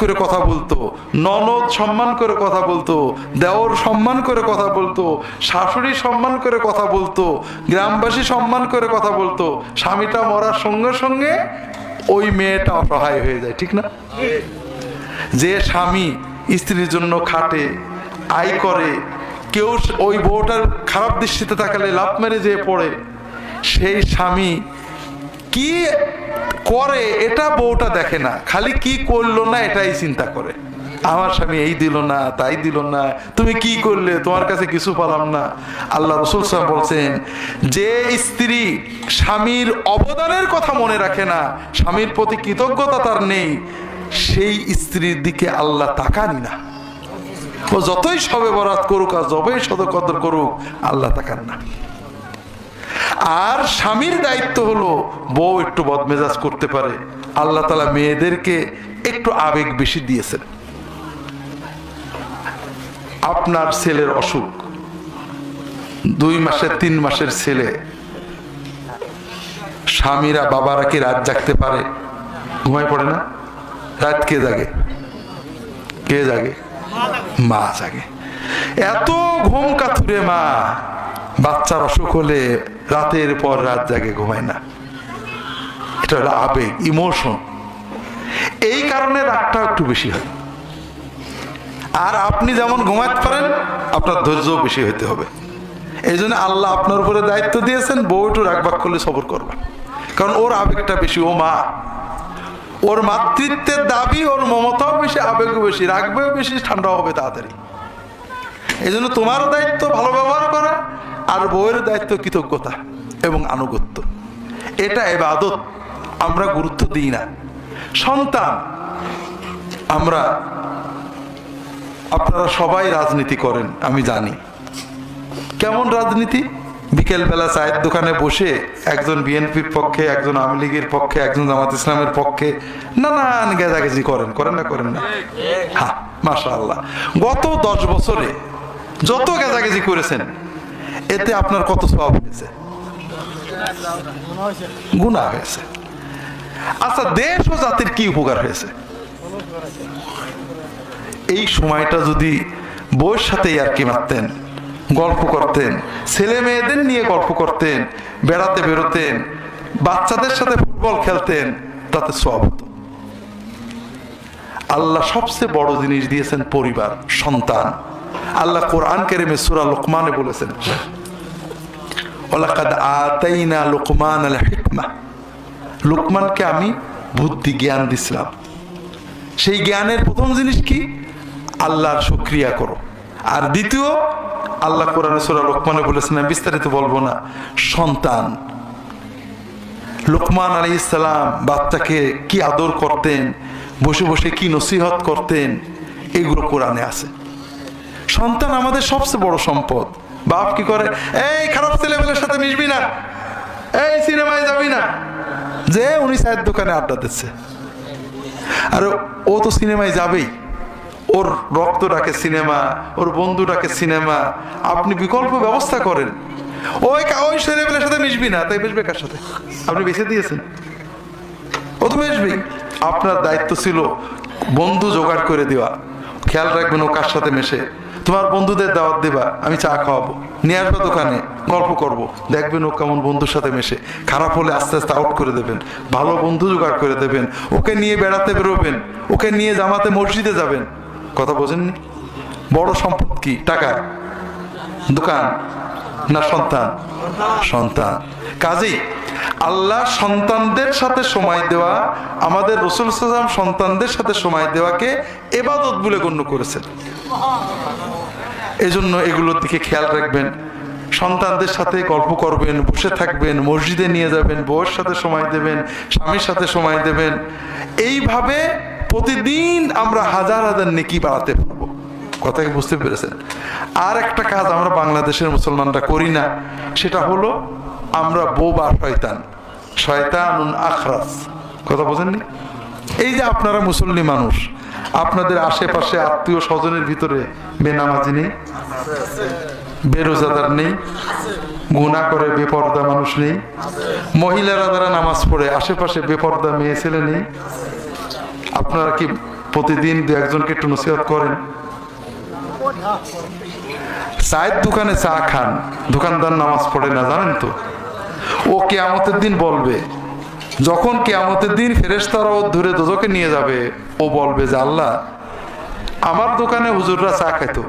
করে কথা বলতো, ননদ সম্মান করে কথা বলতো, দেওর সম্মান করে কথা বলতো, শাশুড়ি সম্মান করে কথা বলতো, গ্রামবাসী সম্মান করে কথা বলতো। স্বামীটা মরার সঙ্গে সঙ্গে ওই মেয়েটা অসহায় হয়ে যায়, ঠিক না? যে স্বামী স্ত্রীর জন্য খাটে, আয় করে, কেউ ওই বউটার খারাপ দৃষ্টিতে তাকালে লাফ মেরে যেয়ে পড়ে, সেই স্বামী কি করে এটা বউটা দেখে না, খালি কি করলো না এটাই চিন্তা করে। আমার স্বামী এই দিল না, তাই দিল না, তুমি কি করলে, তোমার কাছে কিছু পেলাম না। আল্লাহ রাসূল সাল্লাল্লাহু আলাইহি ওয়াসাল্লাম বলছেন, যে স্ত্রী স্বামীর অবদানের কথা মনে রাখে না, স্বামীর প্রতি কৃতজ্ঞতা তার নেই, সেই স্ত্রীর দিকে আল্লাহ তাকানি না। ও যতই সবে বরাত করুক আর যতই সদকদর করুক, আল্লাহ তাকান না। আর স্বামীর দায়িত্ব হলো বউ একটু বদমেজাজ করতে পারে, আল্লাহ তাআলা মেয়েদেরকে একটু আবেগ বেশি দিয়েছেন। আপনার ছেলের অসুখ, 2 মাসের 3 মাসের ছেলে, স্বামীরা বাবারা কি রাত জাগতে পারে? ঘুমায় পড়ে না? রাত কে জাগে? কে জাগে? মা জাগে। এত ঘুম কাতুরে মা, বাচ্চার অসুখ হলে রাতের পর রাত জাগে, ঘুমায় না। এটা হলো আবেগ, ইমোশন। এই কারণে রাতটা একটু বেশি হয়। আর আপনি যেমন ঘুমাতে পারেন, আপনার ধৈর্য বেশি হইতে হবে। এই জন্য আল্লাহ আপনার উপরে দায়িত্ব দিয়েছেন, বউ একটু রাগবাগ করলে সবর করবা, কারণ ওর আবেগটা বেশি, ও মা, ওর মাতৃত্বের দাবি, ওর মমতাও বেশি, আবেগও বেশি, রাগবেও বেশি, ঠান্ডা হবে তাড়াতাড়ি। এই জন্য তোমারও দায়িত্ব ভালো ব্যবহার করা, আর বউয়ের দায়িত্ব কৃতজ্ঞতা এবং আনুগত্য। এটা ইবাদত, আমরা গুরুত্ব দিই না। সন্তান, আমরা, আপনারা সবাই রাজনীতি করেন, আমি জানি কেমন রাজনীতি। বিকেল বেলা চায়ের দোকানে বসে একজন বিএনপির পক্ষে, একজন আওয়ামী লীগের পক্ষে, একজন জামাত ইসলামের পক্ষে নানান গেজাগেজি করেন, করেন না? করেন না? হ্যাঁ, মাশাআল্লাহ। গত 10 বছরে যত গেজাগেজি করেছেন, এতে আপনার কত সওয়াব হয়েছে? গুনাহ হয়েছে। আচ্ছা, দেশ ও জাতির কি উপকার হয়েছে? এই সময়টা যদি বউয়ের সাথে ইয়ার্কি মারতেন, গল্প করতেন, ছেলে মেয়েদের নিয়ে গল্প করতেন, বেড়াতে বেরোতেন, বাচ্চাদের সাথে ফুটবল খেলতেন, তাতে সওয়াব হতো। আল্লাহ সবচেয়ে বড় জিনিস দিয়েছেন পরিবার, সন্তান। আল্লাহ কোরআন কারীমে সূরা লুকমানে বলেছেন, ওয়ালাকাদ আতাইনা লুকমানাল হিকমা, লুকমানকে আমি বুদ্ধি জ্ঞান দিছিলাম। সেই জ্ঞানের প্রথম জিনিস কি? আল্লাহর শুকরিয়া করো। আর দ্বিতীয়, আল্লাহ কোরআনে সূরা লুকমানে বলেছেন, আমি বিস্তারিত বলবো না, সন্তান। লুকমান আলাইহিস সালাম বাচ্চাকে কি আদর করতেন, বসে বসে কি নসিহত করতেন, এগুলো কোরআনে আছে। সন্তান আমাদের সবচেয়ে বড় সম্পদ। বাপ কি করে? এই খারাপ ছেলেমেয়ের সাথে মিশবি না, এই সিনেমায় যাবি না, যে উনি চায়ের দোকানে আড্ডা দিচ্ছে, আর ও তো সিনেমায় যাবেই, ওর রক্তটাকে সিনেমা, ওর বন্ধুটাকে সিনেমা। আপনি বিকল্প ব্যবস্থা করেন, ওই ছেলেমেয়ের সাথে মিশবি না, তাই মিশবে কার সাথে? আপনি বেছে দিয়েছেন, ও তো মিশবি। আপনার দায়িত্ব ছিল বন্ধু জোগাড় করে দেওয়া। খেয়াল রাখবেন ও কার সাথে মেশে। তোমার বন্ধুদের দাওয়াত দেবা, আমি চা খাওয়াবো, নিয়ে আসবো দোকানে, গল্প করব, দেখবেন ও কেমন বন্ধুর সাথে মেশে। খারাপ হলে আস্তে আস্তে আউট করে দেবেন, ভালো বন্ধু জোগাড় করে দেবেন, ওকে নিয়ে বেড়াতে বেরোবেন, ওকে নিয়ে জামাতে মসজিদে যাবেন। কথা বোঝেননি? বড় সম্পদ কি? টাকা, দোকান না সন্তান? সন্তান। কাজেই আল্লাহ সন্তানদের সাথে সময় দেওয়া, আমাদের রাসূল সাল্লাল্লাহু আলাইহি ওয়াসাল্লাম সন্তানদের সাথে সময় দেওয়াকে ইবাদত বলে গণ্য করেছেন। এজন্য এগুলোর দিকে খেয়াল রাখবেন। সন্তানদের সাথে গল্প করবেন, বসে থাকবেন, মসজিদে নিয়ে যাবেন, বউয়ের সাথে সময় দেবেন, স্বামীর সাথে সময় দেবেন। এইভাবে প্রতিদিন আমরা হাজার হাজার নেকি বাড়াতে পারবো। কথা কি বুঝতে পেরেছেন? আর একটা কাজ আমরা বাংলাদেশের মুসলমানরা করি না, সেটা হলো আমরা বোবা শয়তান, শয়তানুন আখরাস। কথা বোঝেননি? এই যে আপনারা মুসল্লি মানুষ, আপনাদের আশেপাশে আত্মীয় স্বজনের ভিতরে বেনামাজি নেই, বেরোজাদার নেই, গুনাহ করে বেপরদা মানুষ নেই, মহিলারা যারা নামাজ পড়ে আশেপাশে বেপরদা মেয়ে ছেলে নেই? আপনারা কি প্রতিদিন দু একজনকে একটু নসিহত করেন। চায়ের দোকানে চা খান, দোকানদার নামাজ পড়ে না, জানেন তো? ও কিয়ামতের দিন বলবে, যখন কিয়ামতের দিন ফেরেশতারা ও ধরে দোজখে নিয়ে যাবে, ও বলবে যে আল্লাহ, আমার দোকানে হুজুররা চা খাইতো,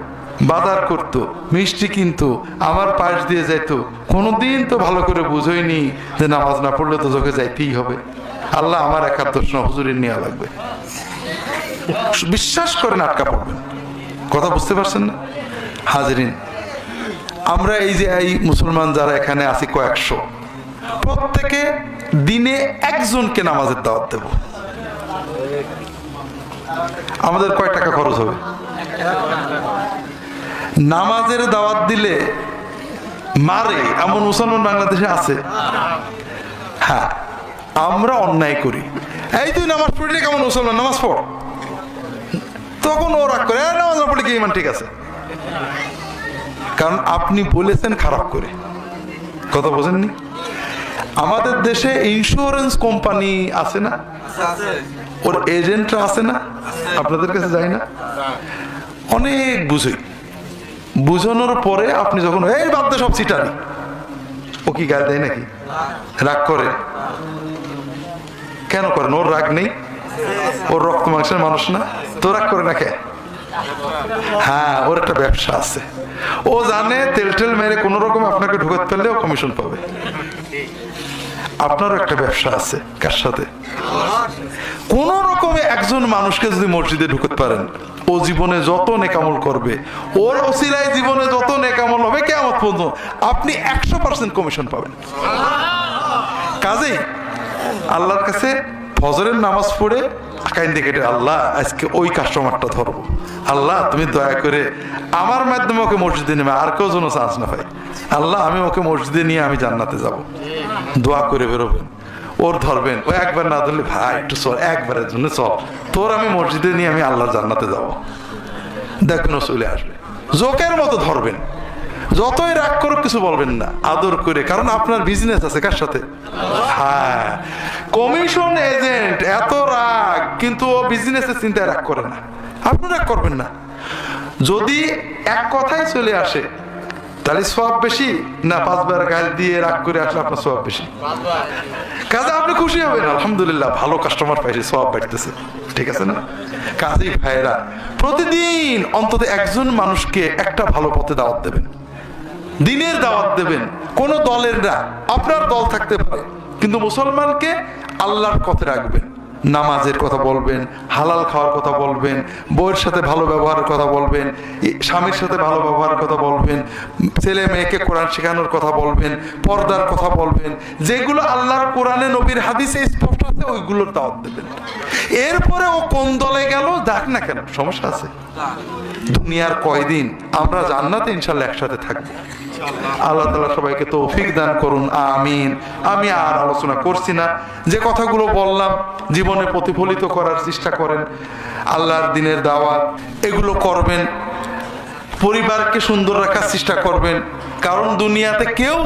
বাজার করতো, মিষ্টি কিনতো, আমার পাশ দিয়ে যাইতো, কোনোদিন তো ভালো করে বুঝইনি যে নামাজ না পড়লে দোজখে যাইতেই হবে। আল্লাহ, আমার একার দোষ না, হুজুরের নেওয়া লাগবে। বিশ্বাস করেন আটকা পড়বেন। কথা বুঝতে পারছেন না? হাজরিন, আমরা এই যে এই মুসলমান যারা এখানে আছি কয়েকশো, প্রত্যেকে দিনে একজনকে নামাজের দাওয়াত দেব। আমাদের কয় টাকা খরচ হবে? নামাজের দাওয়াত দিলে মারে এমন মুসলমান বাংলাদেশে আছে? হ্যাঁ, আমরা অন্যায় করি। এই তুই নামাজ পড়লে কেমন মুসলমান, নামাজ পড়। তখন ও রাগ করে, নামাজ না পড়লে কি ইমান ঠিক আছে? কারণ আপনি বলেছেন খারাপ করে। কথা বোঝেননি? আমাদের দেশে ইন্স্যুরেন্স কোম্পানি আছে না, ওর এজেন্টরা আছে না, আপনাদের কাছে যায় না? অনেক বুঝই, বুঝানোর পরে আপনি যখন এই বাদ দে সব চিটারি, ও কি গায়ে দেয় নাকি? রাগ করে? কেন করেন? ওর রাগ নেই? ওর রক্ত মাংসের মানুষ না তো, রাগ করে না কে? হ্যাঁ, ওর একটা ব্যবসা আছে। ও জানে তেল টেল মেরে কোন রকম আপনাকে ঢুকাতে পারলে ও কমিশন পাবে। আপনারও একটা ব্যবসা আছে, কার সাথে? কোন রকমে একজন মানুষকে যদি মসজিদে ঢুকাতে পারেন, ও জীবনে যত নেকামল করবে, ওর ওসিলায় জীবনে যত নেকামল হবে, কিয়ামত পর্যন্ত আপনি 100% কমিশন পাবেন। কাজেই আল্লাহর কাছে ফজরের নামাজ পড়ে আকাইন দিকে, আল্লাহ আজকে ওই কাস্টমারটা ধরবো, আল্লাহ তুমি দয়া করে আমার মাধ্যমে ওকে মসজিদে নেবে, আর কেউ যেন চান্স না পাই, আল্লাহ আমি ওকে মসজিদে নিয়ে আমি জান্নাতে যাব। দোয়া করে বেরোবেন, ওর ধরবেন, ও একবার না ধরলে ভাই একটু চল, একবারের জন্য চল, তোর আমি মসজিদে নিয়ে আমি আল্লাহর জান্নাতে যাব। দেখবেন ও চলে আসবে, জোকের মতো ধরবেন। যতই রাগ করুক কিছু বলবেন না, আদর করে, কারণ আপনার বিজনেস আছে কার সাথে? হ্যাঁ, কমিশন এজেন্ট এত রাগ, কিন্তু ও বিজনেসের চিন্তায় রাগ করে না। আপনি রাগ করবেন না। যদি এক কথাই চলে আসে, তাহলে সওয়াব বেশি না 5 বার গাল দিয়ে রাগ করে আসলে আপনার সওয়াব বেশি? কাজে আপনি খুশি হবেন, আলহামদুলিল্লাহ ভালো কাস্টমার পাইছি, সওয়াব বাড়তেছে, ঠিক আছে না? কাজেই ভাইরা, প্রতিদিন অন্তত একজন মানুষকে একটা ভালো পথে দাওয়াত দেবেন, দিনের দাওয়াত দেবেন। কোন দলের না, আপনার দল থাকতে পারে, কিন্তু মুসলমানকে আল্লাহর পথে রাখবেন। নামাজের কথা বলবেন, হালাল খাওয়ার কথা বলবেন, বউয়ের সাথে ভালো ব্যবহারের কথা বলবেন, স্বামীর সাথে ভালো ব্যবহারের কথা বলবেন, ছেলে মেয়েকে কোরআন শেখানোর কথা বলবেন, পর্দার কথা বলবেন, যেগুলো আল্লাহর কোরআনে নবীর হাদিসে স্পষ্ট আছে ওইগুলোর দাওয়াত দেবেন। এরপরে ও কোন দলে গেল যাক না কেন, সমস্যা আছে? দুনিয়ার কয়দিন আমরা জান্নাতে ইনশাআল্লাহ একসাথে থাকবো। আল্লাহ তাআলা সবাইকে তৌফিক দান করুন, আমিন। আমি আর আলোচনা করছি না, যে কথাগুলো বললাম জীবনে প্রতিফলিত করার চেষ্টা করেন। আল্লাহর দিনের দাওয়াত এগুলো করবেন, পরিবারকে সুন্দর রাখার চেষ্টা করবেন, কারণ দুনিয়াতে কেউ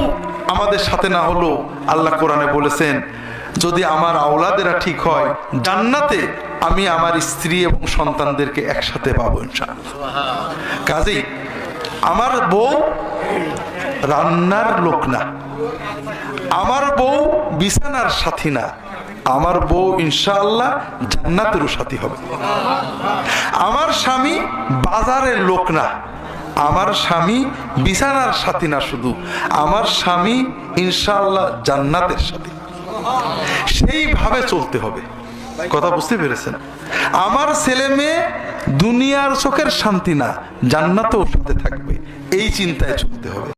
আমাদের সাথে না হলো আল্লাহ কোরআনে বলেছেন, যদি আমার আওলাদেরা ঠিক হয়, জান্নাতে আমি আমার স্ত্রী এবং সন্তানদেরকে একসাথে পাবো ইনশাআল্লাহ। কাজেই আমার বউ রান্নার লোক না, আমার বউ বিছানার সাথী না, আমার বউ ইনশাআল্লাহ জান্নাতেরও সাথী হবে। আমার স্বামী বাজারের লোক না, আমার স্বামী বিছানার সাথী না, শুধু আমার স্বামী ইনশাআল্লাহ জান্নাতের সাথী। সেইভাবে চলতে হবে। কথা বুঝতে পেরেছেন? আমার ছেলে মেয়ে দুনিয়ার চোখের শান্তি না, জান্নাতেও সাথে থাকবে, এই চিন্তায় চলতে হবে।